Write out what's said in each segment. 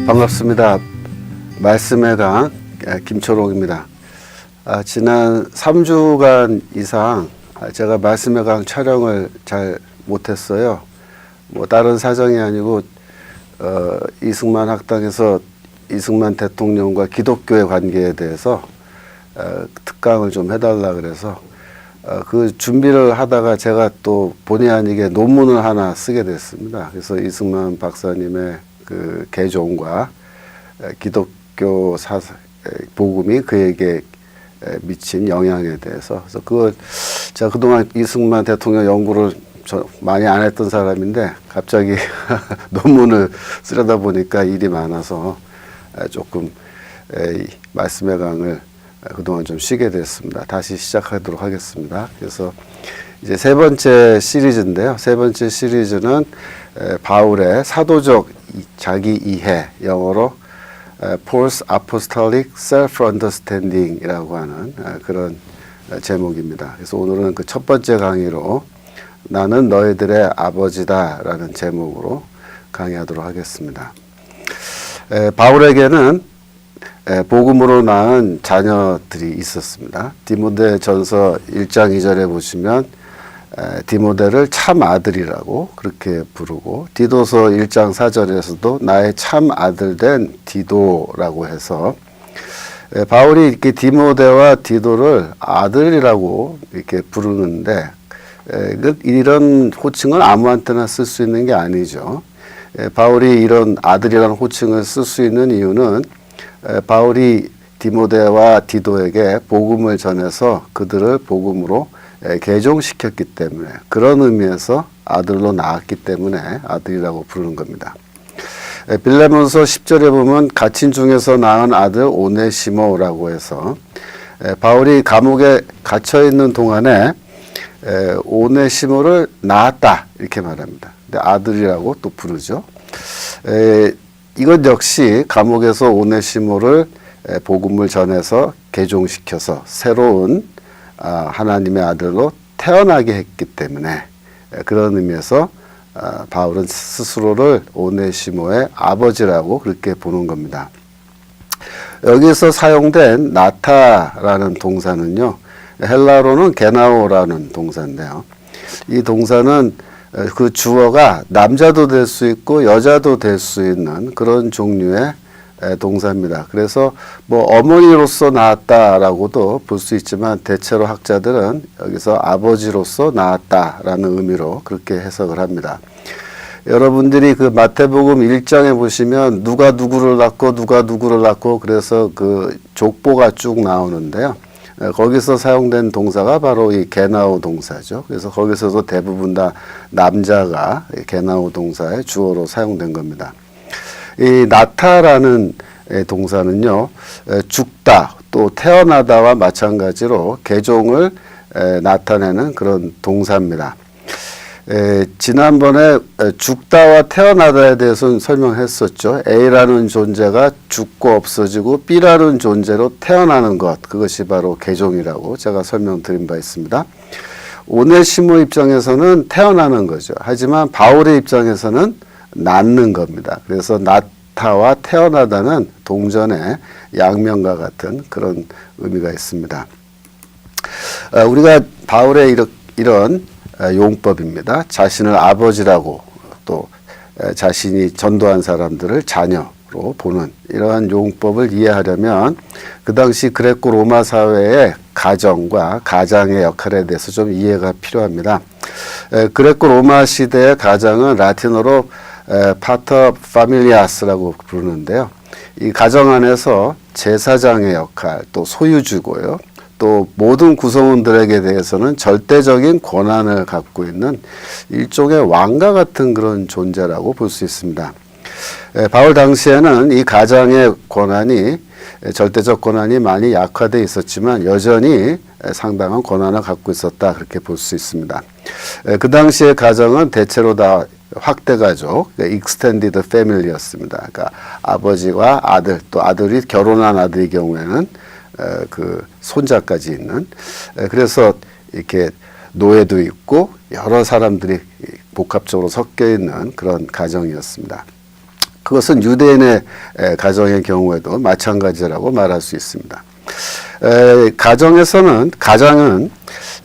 반갑습니다. 말씀의 강 김초롱입니다. 지난 3주간 이상 제가 말씀의 강 촬영을 잘 못했어요. 뭐 다른 사정이 아니고 이승만 학당에서 이승만 대통령과 기독교의 관계에 대해서 특강을 좀 해달라 그래서 그 준비를 하다가 제가 또 본의 아니게 논문을 하나 쓰게 됐습니다. 그래서 이승만 박사님의 그 개종과 기독교 복음이 그에게 미친 영향에 대해서, 그래서 그걸 제가 그동안 이승만 대통령 연구를 많이 안 했던 사람인데 갑자기 논문을 쓰려다 보니까 일이 많아서 조금 말씀의 강을 그동안 좀 쉬게 됐습니다. 다시 시작하도록 하겠습니다. 그래서 이제 세 번째 시리즈인데요. 세 번째 시리즈는 바울의 사도적 자기 이해, 영어로 Paul's Apostolic Self-Understanding이라고 하는 그런 제목입니다. 그래서 오늘은 그 첫 번째 강의로 나는 너희들의 아버지다라는 제목으로 강의하도록 하겠습니다. 바울에게는 복음으로 낳은 자녀들이 있었습니다. 디모데전서 1장 2절에 보시면 디모데를 참 아들이라고 그렇게 부르고, 디도서 1장 4절에서도 나의 참 아들 된 디도라고 해서 바울이 이렇게 디모데와 디도를 아들이라고 이렇게 부르는데, 이런 호칭을 아무한테나 쓸 수 있는 게 아니죠. 바울이 이런 아들이라는 호칭을 쓸 수 있는 이유는 바울이 디모데와 디도에게 복음을 전해서 그들을 복음으로 개종시켰기 때문에, 그런 의미에서 아들로 낳았기 때문에 아들이라고 부르는 겁니다. 빌레몬서 10절에 보면 갇힌 중에서 낳은 아들 오네시모라고 해서 바울이 감옥에 갇혀 있는 동안에 오네시모를 낳았다 이렇게 말합니다. 근데 아들이라고 또 부르죠. 이것 역시 감옥에서 오네시모를 복음을 전해서 개종시켜서 새로운 하나님의 아들로 태어나게 했기 때문에, 그런 의미에서 바울은 스스로를 오네시모의 아버지라고 그렇게 보는 겁니다. 여기서 사용된 나타라는 동사는요, 헬라어로는 게나오라는 동사인데요. 이 동사는 그 주어가 남자도 될 수 있고 여자도 될 수 있는 그런 종류의 동사입니다. 그래서 뭐 어머니로서 낳았다라고도 볼 수 있지만, 대체로 학자들은 여기서 아버지로서 낳았다라는 의미로 그렇게 해석을 합니다. 여러분들이 그 마태복음 1장에 보시면 누가 누구를 낳고 그래서 그 족보가 쭉 나오는데요. 거기서 사용된 동사가 바로 이 게나오 동사죠. 그래서 거기서도 대부분 다 남자가 게나오 동사의 주어로 사용된 겁니다. 이 나타라는 동사는요, 죽다 또 태어나다와 마찬가지로 개종을 나타내는 그런 동사입니다. 지난번에 죽다와 태어나다에 대해서는 설명했었죠. A라는 존재가 죽고 없어지고 B라는 존재로 태어나는 것, 그것이 바로 개종이라고 제가 설명드린 바 있습니다. 오네시모 입장에서는 태어나는 거죠. 하지만 바울의 입장에서는 낳는 겁니다. 그래서 나타와 태어나다는 동전의 양면과 같은 그런 의미가 있습니다. 우리가 바울의 이런 용법입니다. 자신을 아버지라고, 또 자신이 전도한 사람들을 자녀로 보는 이러한 용법을 이해하려면 그 당시 그레코 로마 사회의 가정과 가장의 역할에 대해서 좀 이해가 필요합니다. 그레코 로마 시대의 가장은 라틴어로 파터 파밀리아스라고 부르는데요. 이 가정 안에서 제사장의 역할, 또 소유주고요. 또 모든 구성원들에게 대해서는 절대적인 권한을 갖고 있는 일종의 왕과 같은 그런 존재라고 볼 수 있습니다. 바울 당시에는 이 가장의 권한이, 절대적 권한이 많이 약화되어 있었지만 여전히 상당한 권한을 갖고 있었다, 그렇게 볼 수 있습니다. 그 당시의 가정은 대체로 다 확대가족, extended family였습니다. 그러니까 아버지와 아들, 또 아들이 결혼한 아들의 경우에는 그 손자까지 있는, 그래서 이렇게 노예도 있고 여러 사람들이 복합적으로 섞여 있는 그런 가정이었습니다. 그것은 유대인의 가정의 경우에도 마찬가지라고 말할 수 있습니다. 가정은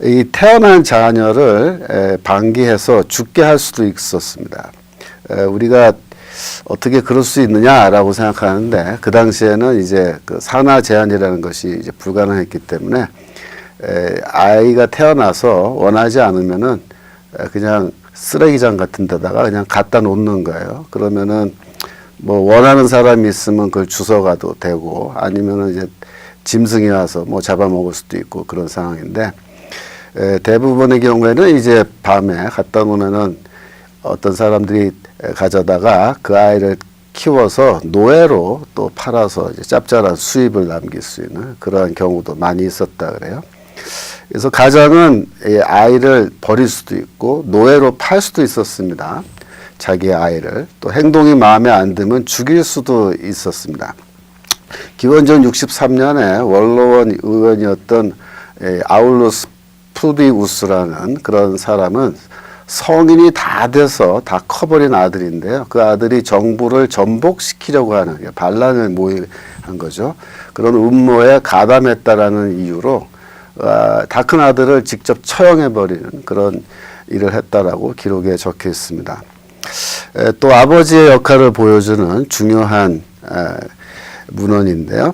이 태어난 자녀를 방기해서 죽게 할 수도 있었습니다. 우리가 어떻게 그럴 수 있느냐라고 생각하는데 그 당시에는 이제 그 산하 제한이라는 것이 이제 불가능했기 때문에 아이가 태어나서 원하지 않으면은 그냥 쓰레기장 같은 데다가 그냥 갖다 놓는 거예요. 그러면은 뭐 원하는 사람이 있으면 그걸 주워가도 되고 아니면은 이제 짐승이 와서 뭐 잡아먹을 수도 있고 그런 상황인데 대부분의 경우에는 이제 밤에 갖다 놓으면은 어떤 사람들이 가져다가 그 아이를 키워서 노예로 또 팔아서 이제 짭짤한 수입을 남길 수 있는 그러한 경우도 많이 있었다 그래요. 그래서 가장은 아이를 버릴 수도 있고 노예로 팔 수도 있었습니다. 자기의 아이를. 또 행동이 마음에 안 들면 죽일 수도 있었습니다. 기원전 63년에 원로원 의원이었던 아울루스 푸디우스라는 그런 사람은 성인이 다 돼서 다 커버린 아들인데요. 그 아들이 정부를 전복시키려고 하는 반란을 모의한 거죠. 그런 음모에 가담했다라는 이유로 다 큰 아들을 직접 처형해버리는 그런 일을 했다라고 기록에 적혀 있습니다. 또 아버지의 역할을 보여주는 중요한 문헌인데요.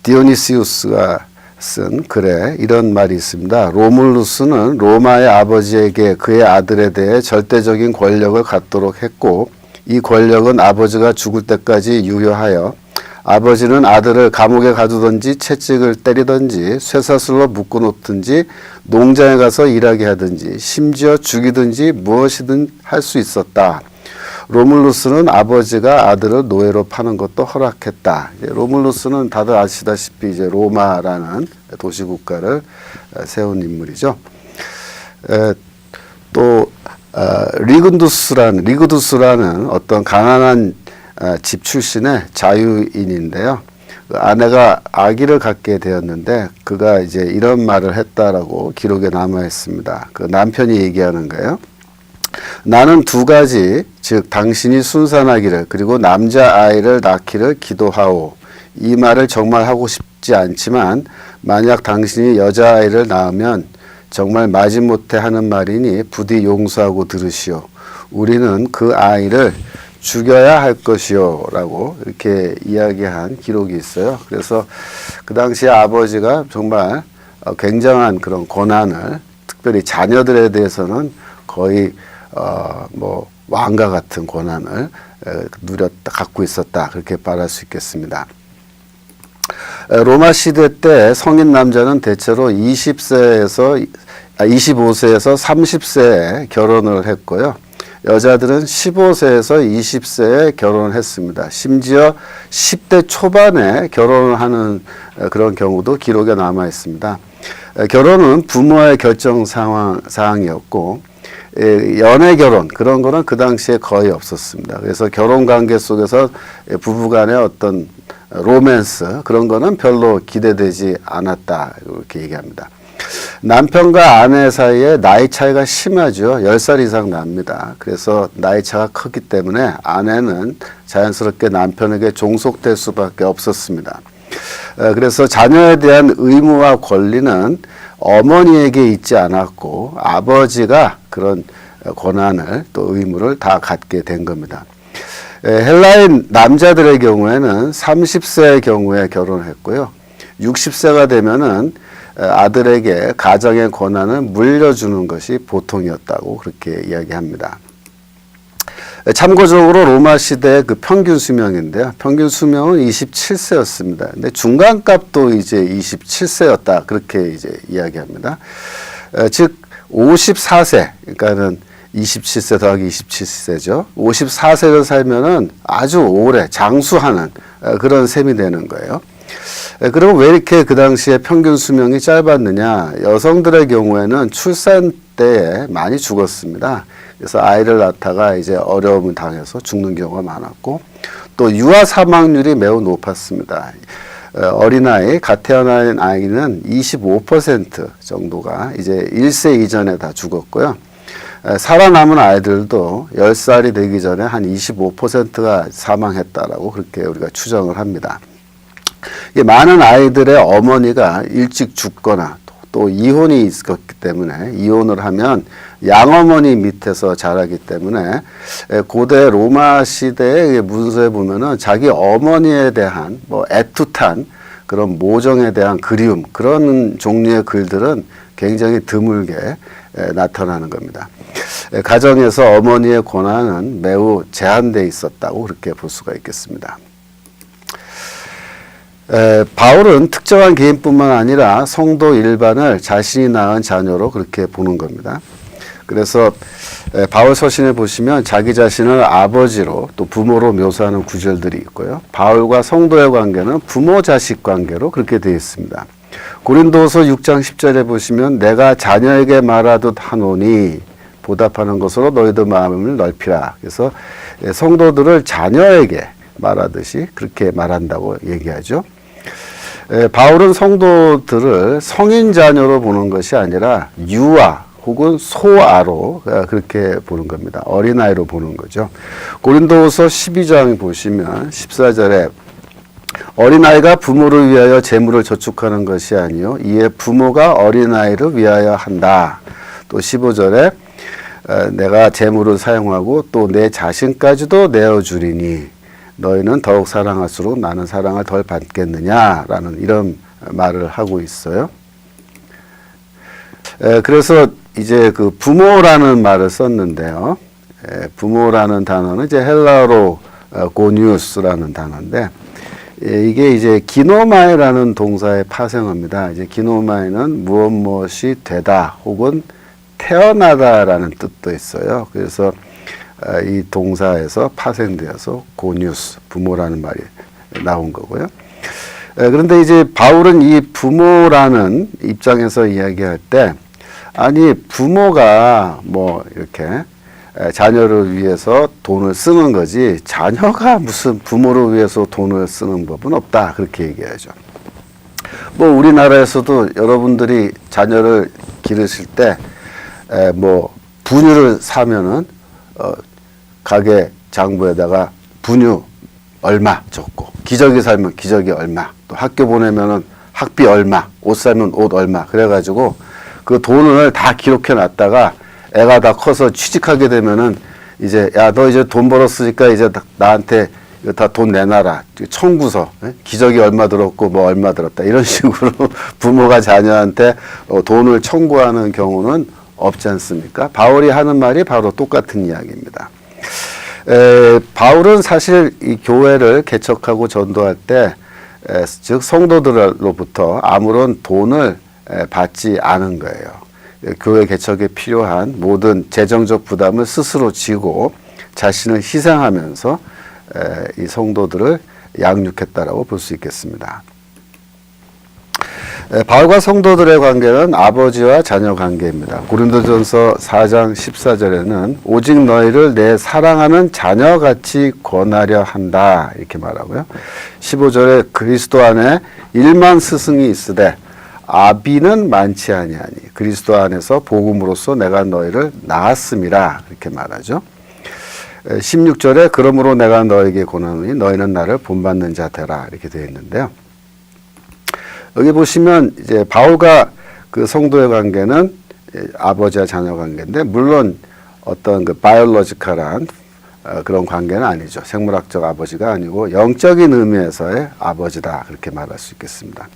디오니시우스가 쓴 글에 이런 말이 있습니다. 로물루스는 로마의 아버지에게 그의 아들에 대해 절대적인 권력을 갖도록 했고 이 권력은 아버지가 죽을 때까지 유효하여 아버지는 아들을 감옥에 가두든지 채찍을 때리든지 쇠사슬로 묶어놓든지 농장에 가서 일하게 하든지 심지어 죽이든지 무엇이든 할 수 있었다. 로물루스는 아버지가 아들을 노예로 파는 것도 허락했다. 로물루스는 다들 아시다시피 이제 로마라는 도시국가를 세운 인물이죠. 또 리그두스라는 어떤 가난한 집 출신의 자유인인데요. 그 아내가 아기를 갖게 되었는데 그가 이제 이런 말을 했다라고 기록에 남아 있습니다. 그 남편이 얘기하는 거예요. 나는 두 가지, 즉 당신이 순산하기를 그리고 남자아이를 낳기를 기도하오. 이 말을 정말 하고 싶지 않지만 만약 당신이 여자아이를 낳으면 정말 마지못해 하는 말이니 부디 용서하고 들으시오. 우리는 그 아이를 죽여야 할 것이요 라고 이렇게 이야기한 기록이 있어요. 그래서 그 당시에 아버지가 정말 굉장한 그런 권한을 특별히 자녀들에 대해서는 거의 뭐 왕과 같은 권한을 갖고 있었다 그렇게 말할 수 있겠습니다. 로마 시대 때 성인 남자는 대체로 25세에서 30세에 결혼을 했고요. 여자들은 15세에서 20세에 결혼을 했습니다. 심지어 10대 초반에 결혼을 하는 그런 경우도 기록에 남아 있습니다. 결혼은 부모의 결정 사항이었고 연애 결혼 그런 거는 그 당시에 거의 없었습니다. 그래서 결혼 관계 속에서 부부 간의 어떤 로맨스 그런 거는 별로 기대되지 않았다 이렇게 얘기합니다. 남편과 아내 사이에 나이 차이가 심하죠. 10살 이상 납니다. 그래서 나이 차가 크기 때문에 아내는 자연스럽게 남편에게 종속될 수밖에 없었습니다. 그래서 자녀에 대한 의무와 권리는 어머니에게 있지 않았고 아버지가 그런 권한을 또 의무를 다 갖게 된 겁니다. 헬라인 남자들의 경우에는 30세의 경우에 결혼을 했고요. 60세가 되면은 아들에게 가정의 권한을 물려주는 것이 보통이었다고 그렇게 이야기합니다. 참고적으로 로마 시대의 그 평균 수명인데요. 평균 수명은 27세였습니다. 근데 중간값도 이제 27세였다. 그렇게 이제 이야기합니다. 즉 54세, 그러니까는 27세 더하기 27세죠. 54세를 살면은 아주 오래 장수하는 그런 셈이 되는 거예요. 그럼 왜 이렇게 그 당시에 평균 수명이 짧았느냐? 여성들의 경우에는 출산 때에 많이 죽었습니다. 그래서 아이를 낳다가 이제 어려움을 당해서 죽는 경우가 많았고 또 유아 사망률이 매우 높았습니다. 어린아이, 갓 태어난 아이는 25% 정도가 이제 1세 이전에 다 죽었고요. 살아남은 아이들도 10살이 되기 전에 한 25%가 사망했다라고 그렇게 우리가 추정을 합니다. 많은 아이들의 어머니가 일찍 죽거나 또 이혼이 있었기 때문에, 이혼을 하면 양어머니 밑에서 자라기 때문에 고대 로마 시대의 문서에 보면은 자기 어머니에 대한 애틋한 그런 모정에 대한 그리움, 그런 종류의 글들은 굉장히 드물게 나타나는 겁니다. 가정에서 어머니의 권한은 매우 제한되어 있었다고 그렇게 볼 수가 있겠습니다. 바울은 특정한 개인뿐만 아니라 성도 일반을 자신이 낳은 자녀로 그렇게 보는 겁니다. 그래서 바울 서신에 보시면 자기 자신을 아버지로 또 부모로 묘사하는 구절들이 있고요. 바울과 성도의 관계는 부모-자식 관계로 그렇게 되어 있습니다. 고린도서 6장 10절에 보시면 내가 자녀에게 말하듯 하노니 보답하는 것으로 너희들 마음을 넓히라. 그래서 성도들을 자녀에게 말하듯이 그렇게 말한다고 얘기하죠. 바울은 성도들을 성인 자녀로 보는 것이 아니라 유아 혹은 소아로 그렇게 보는 겁니다. 어린아이로 보는 거죠. 고린도후서 12장 보시면 14절에 어린아이가 부모를 위하여 재물을 저축하는 것이 아니요 이에 부모가 어린아이를 위하여 한다. 또 15절에 내가 재물을 사용하고 또 내 자신까지도 내어주리니 너희는 더욱 사랑할수록 나는 사랑을 덜 받겠느냐라는 이런 말을 하고 있어요. 그래서 이제 그 부모라는 말을 썼는데요. 부모라는 단어는 이제 헬라어로 고니우스라는 단어인데, 이게 이제 기노마이라는 동사의 파생어입니다. 이제 기노마이는 무엇이 되다 혹은 태어나다라는 뜻도 있어요. 그래서 이 동사에서 파생되어서 고니우스, 부모라는 말이 나온 거고요. 그런데 이제 바울은 이 부모라는 입장에서 이야기할 때, 아니 부모가 이렇게 자녀를 위해서 돈을 쓰는 거지 자녀가 무슨 부모를 위해서 돈을 쓰는 법은 없다, 그렇게 얘기하죠. 우리나라에서도 여러분들이 자녀를 기르실 때 분유를 사면은 가게 장부에다가 분유 얼마 적고, 기저귀 살면 기저귀 얼마, 또 학교 보내면은 학비 얼마, 옷 사면 옷 얼마, 그래가지고 그 돈을 다 기록해 놨다가 애가 다 커서 취직하게 되면은 이제 야, 너 이제 돈 벌었으니까 이제 나한테 다 돈 내놔라. 청구서, 기저귀 얼마 들었고 얼마 들었다, 이런 식으로 부모가 자녀한테 돈을 청구하는 경우는 없지 않습니까? 바울이 하는 말이 바로 똑같은 이야기입니다. 바울은 사실 이 교회를 개척하고 전도할 때, 즉 성도들로부터 아무런 돈을 받지 않은 거예요. 교회 개척에 필요한 모든 재정적 부담을 스스로 지고 자신을 희생하면서 이 성도들을 양육했다라고 볼 수 있겠습니다. 바울과 성도들의 관계는 아버지와 자녀 관계입니다. 고린도전서 4장 14절에는 오직 너희를 내 사랑하는 자녀같이 권하려 한다, 이렇게 말하고요. 15절에 그리스도 안에 1만 스승이 있으되 아비는 많지 아니하니 그리스도 안에서 복음으로써 내가 너희를 낳았음이라, 이렇게 말하죠. 16절에 그러므로 내가 너에게 권하노니 너희는 나를 본받는 자 되라, 이렇게 되어 있는데요. 여기 보시면 이제 바울과 그 성도의 관계는 아버지와 자녀 관계인데, 물론 어떤 그 바이올로지컬한 그런 관계는 아니죠. 생물학적 아버지가 아니고 영적인 의미에서의 아버지다, 그렇게 말할 수 있겠습니다.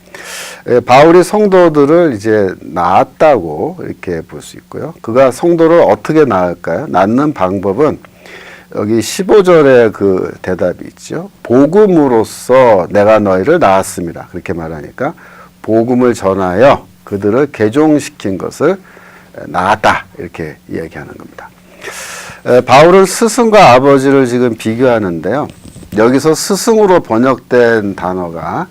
바울이 성도들을 이제 낳았다고 이렇게 볼 수 있고요. 그가 성도를 어떻게 낳을까요? 낳는 방법은 여기 15절에 그 대답이 있죠. 복음으로써 내가 너희를 낳았습니다, 그렇게 말하니까 복음을 전하여 그들을 개종시킨 것을 낳았다, 이렇게 이야기하는 겁니다. 바울은 스승과 아버지를 지금 비교하는데요. 여기서 스승으로 번역된 단어가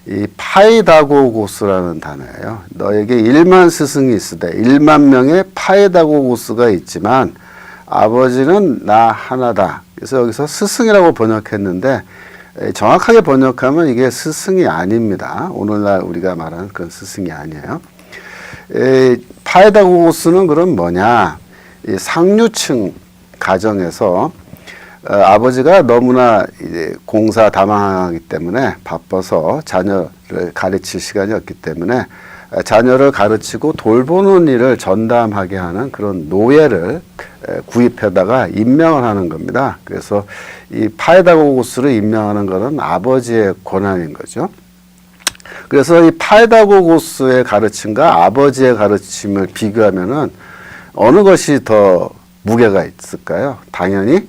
이 파이다고고스라는 단어예요. 너에게 1만 스승이 있으되 1만 명의 파이다고고스가 있지만 아버지는 나 하나다. 그래서 여기서 스승이라고 번역했는데 정확하게 번역하면 이게 스승이 아닙니다. 오늘날 우리가 말하는 그런 스승이 아니에요. 파이다고고스는 그럼 뭐냐? 이 상류층 가정에서 아버지가 너무나 이제 공사 다망하기 때문에 바빠서 자녀를 가르칠 시간이 없기 때문에 자녀를 가르치고 돌보는 일을 전담하게 하는 그런 노예를 구입해다가 임명을 하는 겁니다. 그래서 이 파에다고구스를 임명하는 것은 아버지의 권한인 거죠. 그래서 이 파에다고구스의 가르침과 아버지의 가르침을 비교하면은 어느 것이 더 무게가 있을까요? 당연히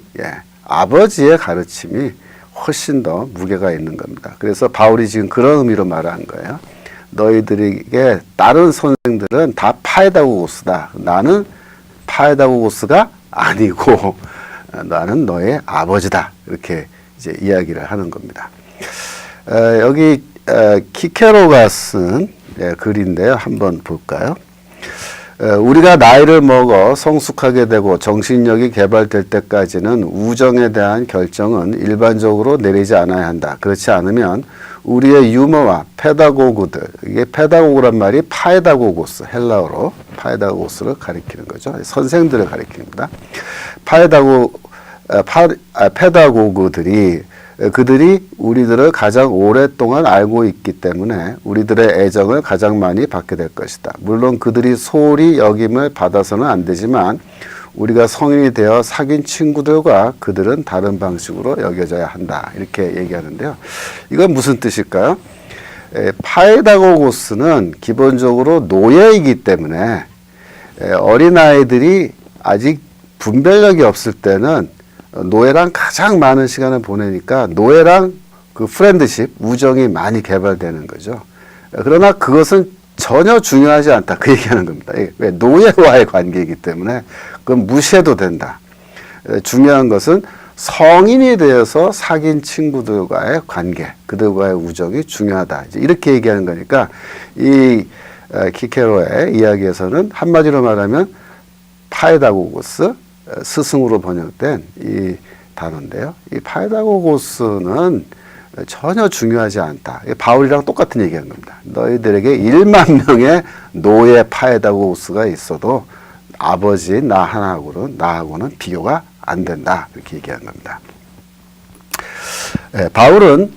아버지의 가르침이 훨씬 더 무게가 있는 겁니다. 그래서 바울이 지금 그런 의미로 말한 거예요. 너희들에게 다른 선생들은 다 파에다고구스다. 나는 파에다고구스가 아니고 나는 너의 아버지다. 이렇게 이제 이야기를 하는 겁니다. 여기 키케로가 쓴 글인데요. 한번 볼까요? 우리가 나이를 먹어 성숙하게 되고 정신력이 개발될 때까지는 우정에 대한 결정은 일반적으로 내리지 않아야 한다. 그렇지 않으면 우리의 유머와 페다고그들, 이게 페다고그란 말이 파에다고고스, 헬라어로 파에다고고스를 가리키는 거죠. 선생들을 가리킵니다. 페다고그들이 그들이 우리들을 가장 오랫동안 알고 있기 때문에 우리들의 애정을 가장 많이 받게 될 것이다. 물론 그들이 소홀히 여김을 받아서는 안 되지만 우리가 성인이 되어 사귄 친구들과 그들은 다른 방식으로 여겨져야 한다. 이렇게 얘기하는데요. 이건 무슨 뜻일까요? 파에다고고스는 기본적으로 노예이기 때문에 어린아이들이 아직 분별력이 없을 때는 노예랑 가장 많은 시간을 보내니까 노예랑 그 프렌드십, 우정이 많이 개발되는 거죠. 그러나 그것은 전혀 중요하지 않다. 그 얘기하는 겁니다. 왜? 노예와의 관계이기 때문에 그건 무시해도 된다. 중요한 것은 성인이 되어서 사귄 친구들과의 관계, 그들과의 우정이 중요하다. 이제 이렇게 얘기하는 거니까 이 키케로의 이야기에서는 한마디로 말하면 파에다고고스, 스승으로 번역된 이 단어인데요. 이 파에다고고스는 전혀 중요하지 않다. 바울이랑 똑같은 얘기하는 겁니다. 너희들에게 1만 명의 노예 파에다고고스가 있어도 아버지 나하고는 비교가 안 된다. 이렇게 얘기하는 겁니다. 바울은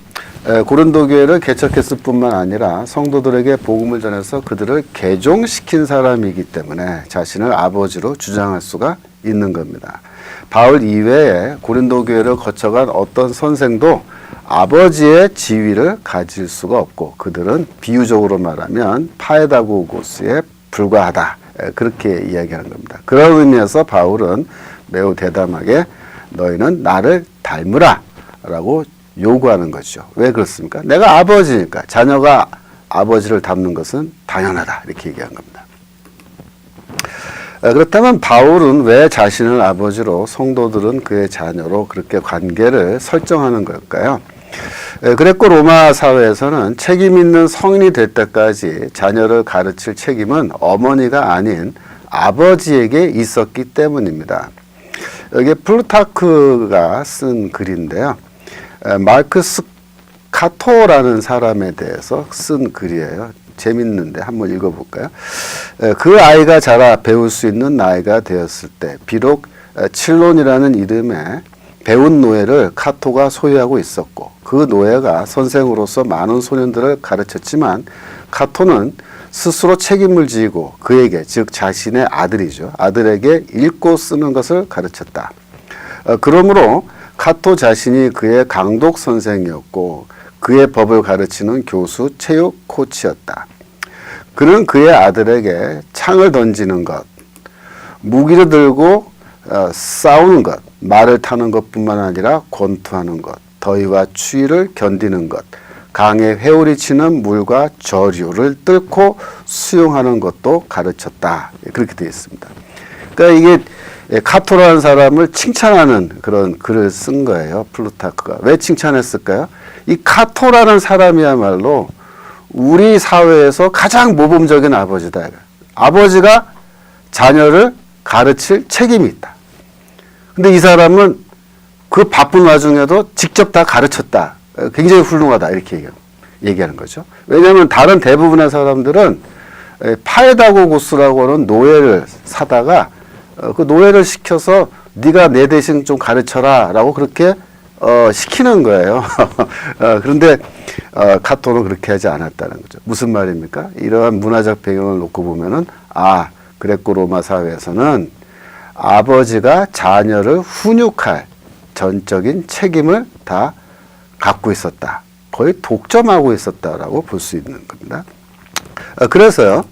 고린도 교회를 개척했을 뿐만 아니라 성도들에게 복음을 전해서 그들을 개종시킨 사람이기 때문에 자신을 아버지로 주장할 수가 있는 겁니다. 바울 이외에 고린도 교회를 거쳐간 어떤 선생도 아버지의 지위를 가질 수가 없고 그들은 비유적으로 말하면 파에다고고스에 불과하다. 그렇게 이야기하는 겁니다. 그런 의미에서 바울은 매우 대담하게 너희는 나를 닮으라 라고 요구하는 거죠. 왜 그렇습니까? 내가 아버지니까 자녀가 아버지를 닮는 것은 당연하다. 이렇게 얘기한 겁니다. 그렇다면 바울은 왜 자신을 아버지로 성도들은 그의 자녀로 그렇게 관계를 설정하는 걸까요? 그랬고 로마 사회에서는 책임 있는 성인이 될 때까지 자녀를 가르칠 책임은 어머니가 아닌 아버지에게 있었기 때문입니다. 여기 플루타크가 쓴 글인데요. 마르크스 카토라는 사람에 대해서 쓴 글이에요. 재밌는데 한번 읽어볼까요? 그 아이가 자라 배울 수 있는 나이가 되었을 때 비록 칠론이라는 이름의 배운 노예를 카토가 소유하고 있었고 그 노예가 선생으로서 많은 소년들을 가르쳤지만 카토는 스스로 책임을 지고 그에게 즉 자신의 아들이죠. 아들에게 읽고 쓰는 것을 가르쳤다. 그러므로 카토 자신이 그의 강독 선생이었고 그의 법을 가르치는 교수 체육 코치였다. 그는 그의 아들에게 창을 던지는 것, 무기를 들고 싸우는 것, 말을 타는 것뿐만 아니라 권투하는 것, 더위와 추위를 견디는 것, 강에 회오리 치는 물과 저류를 뚫고 수용하는 것도 가르쳤다. 그렇게 되어 있습니다. 그러니까 이게 카토라는 사람을 칭찬하는 그런 글을 쓴 거예요. 플루타크가. 왜 칭찬했을까요? 이 카토라는 사람이야말로 우리 사회에서 가장 모범적인 아버지다. 아버지가 자녀를 가르칠 책임이 있다. 근데 이 사람은 그 바쁜 와중에도 직접 다 가르쳤다. 굉장히 훌륭하다. 이렇게 얘기하는 거죠. 왜냐하면 다른 대부분의 사람들은 파에다고고스라고 하는 노예를 사다가 그 노예를 시켜서 네가 내 대신 좀 가르쳐라 라고 그렇게 시키는 거예요. 그런데 카토는 그렇게 하지 않았다는 거죠. 무슨 말입니까? 이러한 문화적 배경을 놓고 보면은 그레코 로마 사회에서는 아버지가 자녀를 훈육할 전적인 책임을 다 갖고 있었다. 거의 독점하고 있었다라고 볼 수 있는 겁니다. 그래서요.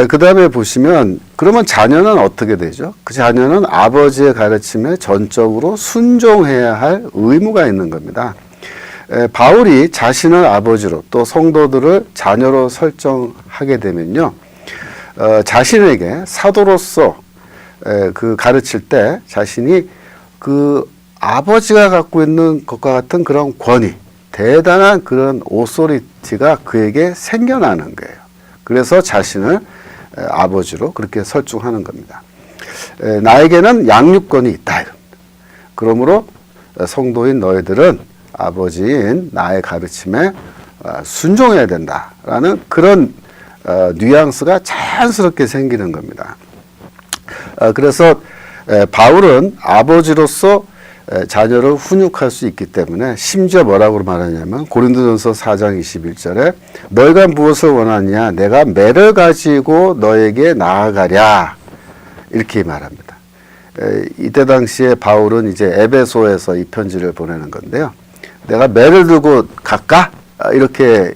그 다음에 보시면 그러면 자녀는 어떻게 되죠? 그 자녀는 아버지의 가르침에 전적으로 순종해야 할 의무가 있는 겁니다. 바울이 자신을 아버지로 또 성도들을 자녀로 설정하게 되면요. 자신에게 사도로서 그 가르칠 때 자신이 그 아버지가 갖고 있는 것과 같은 그런 권위, 대단한 그런 오소리티가 그에게 생겨나는 거예요. 그래서 자신을 아버지로 그렇게 설정하는 겁니다. 나에게는 양육권이 있다. 그러므로 성도인 너희들은 아버지인 나의 가르침에 순종해야 된다라는 그런 뉘앙스가 자연스럽게 생기는 겁니다. 그래서 바울은 아버지로서 자녀를 훈육할 수 있기 때문에 심지어 뭐라고 말하냐면 고린도전서 4장 21절에 너희가 무엇을 원하느냐 내가 매를 가지고 너에게 나아가랴 이렇게 말합니다. 이때 당시에 바울은 이제 에베소에서 이 편지를 보내는 건데요. 내가 매를 들고 갈까? 이렇게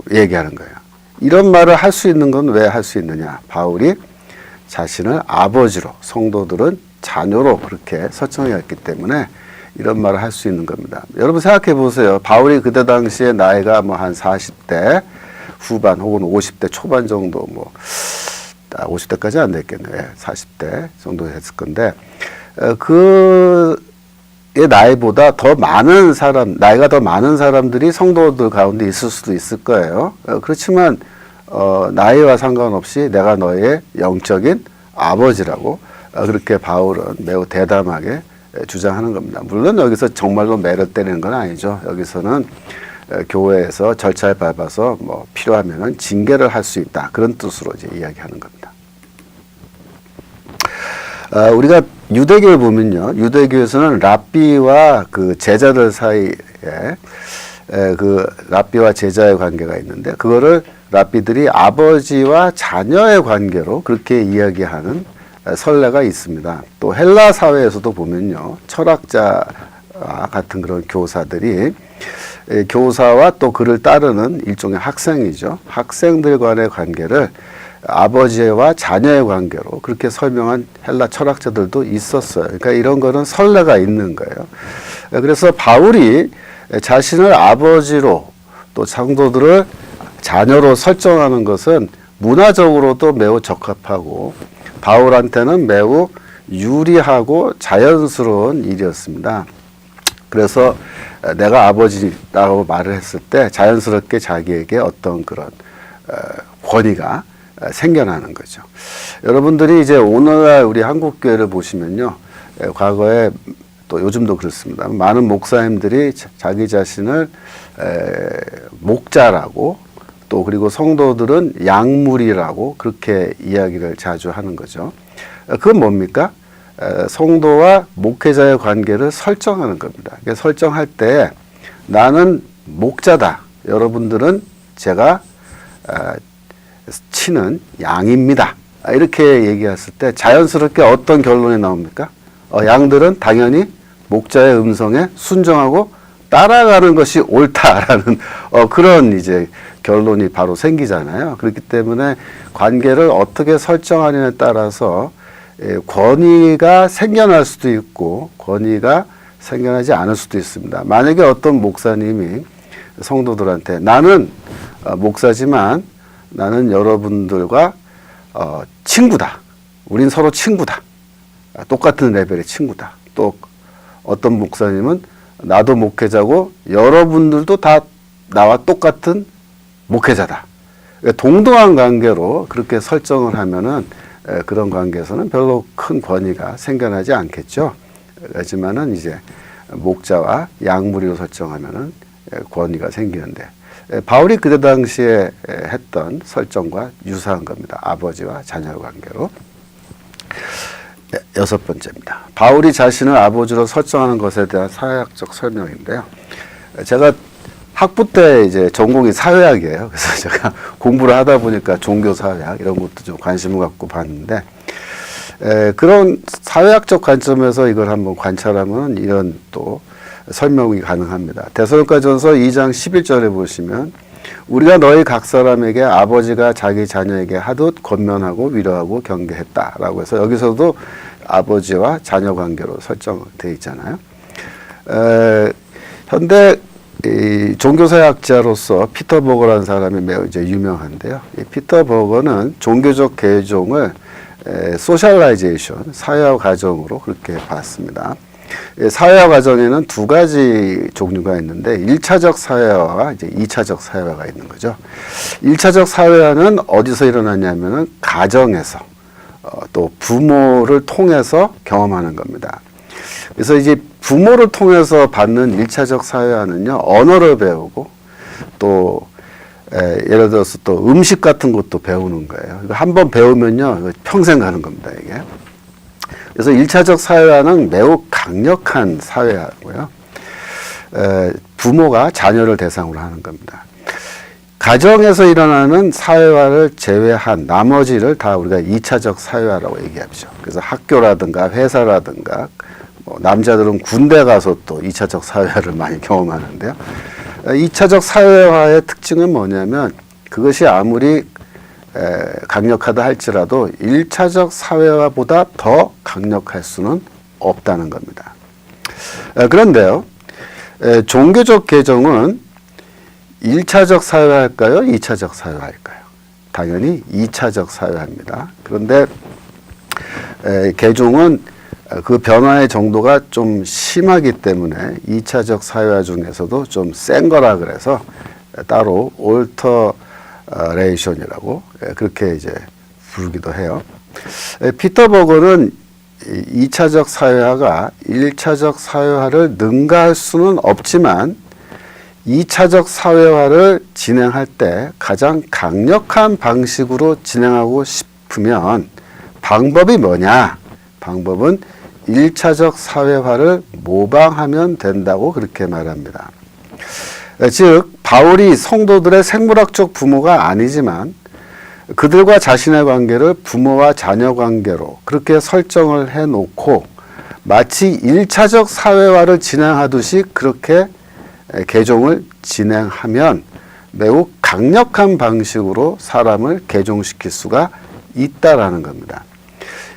얘기하는 거예요. 이런 말을 할 수 있는 건 왜 할 수 있느냐? 바울이 자신을 아버지로 성도들은 자녀로 그렇게 설정했기 때문에 이런 말을 할 수 있는 겁니다. 여러분 생각해 보세요. 바울이 그때 당시에 나이가 뭐 한 40대 후반 혹은 50대 초반 정도 50대까지 안 됐겠네요. 40대 정도 됐을 건데 그의 나이보다 더 많은 나이가 더 많은 사람들이 성도들 가운데 있을 수도 있을 거예요. 그렇지만 나이와 상관없이 내가 너의 영적인 아버지라고 그렇게 바울은 매우 대담하게 주장하는 겁니다. 물론 여기서 정말로 매를 때리는 건 아니죠. 여기서는 교회에서 절차에 밟아서 필요하면은 징계를 할 수 있다. 그런 뜻으로 이제 이야기하는 겁니다. 우리가 유대교를 보면요. 유대교에서는 랍비와 그 제자들 사이에 그 랍비와 제자의 관계가 있는데 그거를 랍비들이 아버지와 자녀의 관계로 그렇게 이야기하는 선례가 있습니다. 또 헬라 사회에서도 보면요. 철학자와 같은 그런 교사들이 교사와 또 그를 따르는 일종의 학생이죠. 학생들 간의 관계를 아버지와 자녀의 관계로 그렇게 설명한 헬라 철학자들도 있었어요. 그러니까 이런 거는 선례가 있는 거예요. 그래서 바울이 자신을 아버지로 또 성도들을 자녀로 설정하는 것은 문화적으로도 매우 적합하고 바울한테는 매우 유리하고 자연스러운 일이었습니다. 그래서 내가 아버지라고 말을 했을 때 자연스럽게 자기에게 어떤 그런 권위가 생겨나는 거죠. 여러분들이 이제 오늘날 우리 한국교회를 보시면요. 과거에 또 요즘도 그렇습니다. 많은 목사님들이 자기 자신을 목자라고 또 그리고 성도들은 양물이라고 그렇게 이야기를 자주 하는 거죠. 그건 뭡니까? 성도와 목회자의 관계를 설정하는 겁니다. 설정할 때 나는 목자다. 여러분들은 제가 치는 양입니다. 이렇게 얘기했을 때 자연스럽게 어떤 결론이 나옵니까? 양들은 당연히 목자의 음성에 순종하고 따라가는 것이 옳다라는 그런 이제 결론이 바로 생기잖아요. 그렇기 때문에 관계를 어떻게 설정하느냐에 따라서 권위가 생겨날 수도 있고 권위가 생겨나지 않을 수도 있습니다. 만약에 어떤 목사님이 성도들한테 나는 목사지만 나는 여러분들과 친구다. 우린 서로 친구다. 똑같은 레벨의 친구다. 또 어떤 목사님은 나도 목회자고 여러분들도 다 나와 똑같은 목회자다. 동등한 관계로 그렇게 설정을 하면은 그런 관계에서는 별로 큰 권위가 생겨나지 않겠죠. 하지만은 이제 목자와 양무리로 설정하면은 권위가 생기는데 바울이 그때 당시에 했던 설정과 유사한 겁니다. 아버지와 자녀 관계로. 여섯 번째입니다. 바울이 자신을 아버지로 설정하는 것에 대한 사회학적 설명인데요. 제가 학부 때 이제 전공이 사회학이에요. 그래서 제가 공부를 하다 보니까 종교 사회학 이런 것도 좀 관심을 갖고 봤는데, 그런 사회학적 관점에서 이걸 한번 관찰하면 이런 또 설명이 가능합니다. 데살로니가전서 2장 11절에 보시면 우리가 너희 각 사람에게 아버지가 자기 자녀에게 하듯 권면하고 위로하고 경계했다라고 해서 여기서도 아버지와 자녀 관계로 설정되어 있잖아요. 현대 이 종교사학자로서 피터 버거라는 사람이 매우 이제 유명한데요. 이 피터 버거는 종교적 개종을 소셜라이제이션, 사회화 과정으로 그렇게 봤습니다. 사회화 과정에는 두 가지 종류가 있는데 1차적 사회화와 이제 2차적 사회화가 있는 거죠. 1차적 사회화는 어디서 일어나냐면은 가정에서 또 부모를 통해서 경험하는 겁니다. 그래서 이제 부모를 통해서 받는 1차적 사회화는요, 언어를 배우고 또 예를 들어서 또 음식 같은 것도 배우는 거예요. 한번 배우면요, 평생 가는 겁니다, 이게. 그래서 1차적 사회화는 매우 강력한 사회화고요. 부모가 자녀를 대상으로 하는 겁니다. 가정에서 일어나는 사회화를 제외한 나머지를 다 우리가 2차적 사회화라고 얘기하죠. 그래서 학교라든가 회사라든가 남자들은 군대 가서 또 2차적 사회화를 많이 경험하는데요. 2차적 사회화의 특징은 뭐냐면 그것이 아무리 강력하다 할지라도 1차적 사회화보다 더 강력할 수는 없다는 겁니다. 그런데요, 종교적 개종은 1차적 사회화일까요? 2차적 사회화일까요? 당연히 2차적 사회화입니다. 그런데 개종은 그 변화의 정도가 좀 심하기 때문에 2차적 사회화 중에서도 좀 센 거라 그래서 따로 올터레이션이라고 그렇게 이제 부르기도 해요. 피터 버거는 2차적 사회화가 1차적 사회화를 능가할 수는 없지만 2차적 사회화를 진행할 때 가장 강력한 방식으로 진행하고 싶으면 방법이 뭐냐? 방법은 1차적 사회화를 모방하면 된다고 그렇게 말합니다. 즉 바울이 성도들의 생물학적 부모가 아니지만 그들과 자신의 관계를 부모와 자녀 관계로 그렇게 설정을 해놓고 마치 1차적 사회화를 진행하듯이 그렇게 개종을 진행하면 매우 강력한 방식으로 사람을 개종시킬 수가 있다라는 겁니다.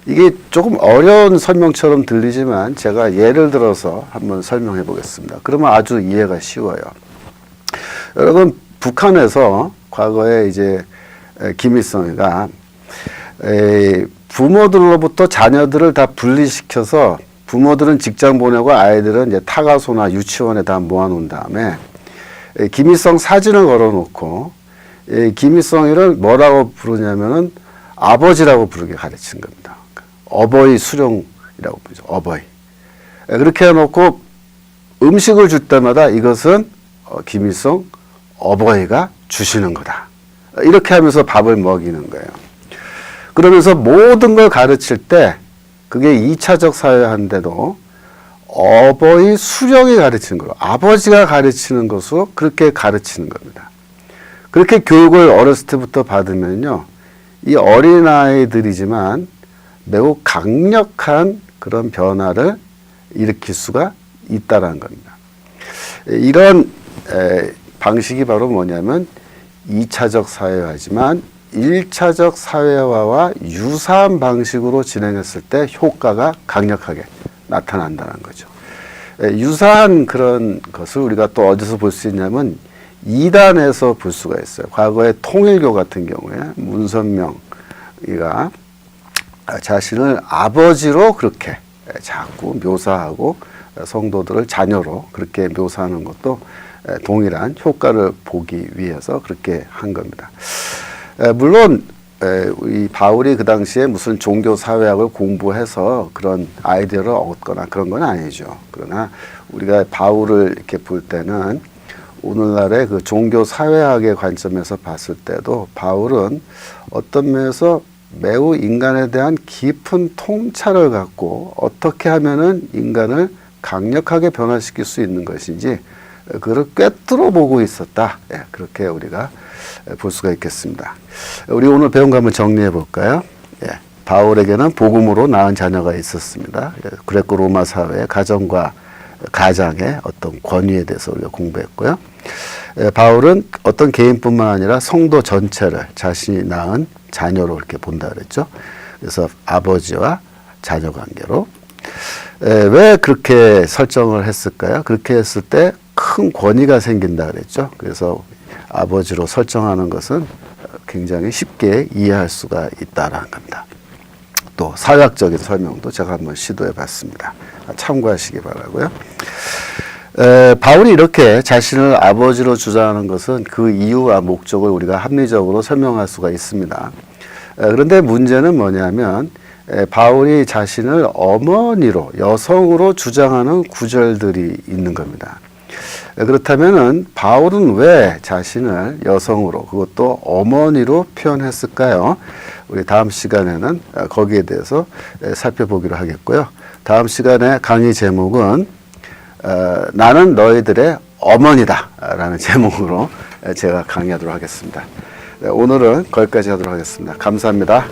이게 조금 어려운 설명처럼 들리지만 제가 예를 들어서 한번 설명해 보겠습니다. 그러면 아주 이해가 쉬워요. 여러분, 북한에서 과거에 이제 김일성이가 부모들로부터 자녀들을 다 분리시켜서 부모들은 직장 보내고 아이들은 이제 타가소나 유치원에 다 모아놓은 다음에 김일성 사진을 걸어놓고 김일성이를 뭐라고 부르냐면은 아버지라고 부르게 가르치는 겁니다. 어버이 수령이라고 부르죠. 어버이. 그렇게 해놓고 음식을 줄 때마다 이것은 김일성 어버이가 주시는 거다. 이렇게 하면서 밥을 먹이는 거예요. 그러면서 모든 걸 가르칠 때 그게 2차적 사회화인데도 어버이 수령이 가르치는 거로 아버지가 가르치는 것으로 그렇게 가르치는 겁니다. 그렇게 교육을 어렸을 때부터 받으면요. 이 어린아이들이지만 매우 강력한 그런 변화를 일으킬 수가 있다는 겁니다. 이런 방식이 바로 뭐냐면 2차적 사회화지만 1차적 사회화와 유사한 방식으로 진행했을 때 효과가 강력하게 나타난다는 거죠. 유사한 그런 것을 우리가 또 어디서 볼 수 있냐면 이단에서 볼 수가 있어요. 과거에 통일교 같은 경우에 문선명이가 자신을 아버지로 그렇게 자꾸 묘사하고 성도들을 자녀로 그렇게 묘사하는 것도 동일한 효과를 보기 위해서 그렇게 한 겁니다. 물론 이 바울이 그 당시에 무슨 종교 사회학을 공부해서 그런 아이디어를 얻거나 그런 건 아니죠. 그러나 우리가 바울을 이렇게 볼 때는 오늘날의 그 종교 사회학의 관점에서 봤을 때도 바울은 어떤 면에서 매우 인간에 대한 깊은 통찰을 갖고 어떻게 하면은 인간을 강력하게 변화시킬 수 있는 것인지 그를 꿰뚫어 보고 있었다. 예, 그렇게 우리가 볼 수가 있겠습니다. 우리 오늘 배운 거 한번 정리해 볼까요? 예, 바울에게는 복음으로 낳은 자녀가 있었습니다. 예, 그레코 로마 사회의 가정과 가장의 어떤 권위에 대해서 우리가 공부했고요. 예, 바울은 어떤 개인뿐만 아니라 성도 전체를 자신이 낳은 자녀로 이렇게 본다 그랬죠. 그래서 아버지와 자녀 관계로. 왜 그렇게 설정을 했을까요? 그렇게 했을 때 큰 권위가 생긴다 그랬죠. 그래서 아버지로 설정하는 것은 굉장히 쉽게 이해할 수가 있다라는 겁니다. 또 사회학적인 설명도 제가 한번 시도해 봤습니다. 참고하시기 바라고요. 바울이 이렇게 자신을 아버지로 주장하는 것은 그 이유와 목적을 우리가 합리적으로 설명할 수가 있습니다. 그런데 문제는 뭐냐면 바울이 자신을 어머니로, 여성으로 주장하는 구절들이 있는 겁니다. 그렇다면은 바울은 왜 자신을 여성으로, 그것도 어머니로 표현했을까요? 우리 다음 시간에는 거기에 대해서 살펴보기로 하겠고요. 다음 시간에 강의 제목은 나는 너희들의 어머니다 라는 제목으로 제가 강의하도록 하겠습니다. 오늘은 거기까지 하도록 하겠습니다. 감사합니다.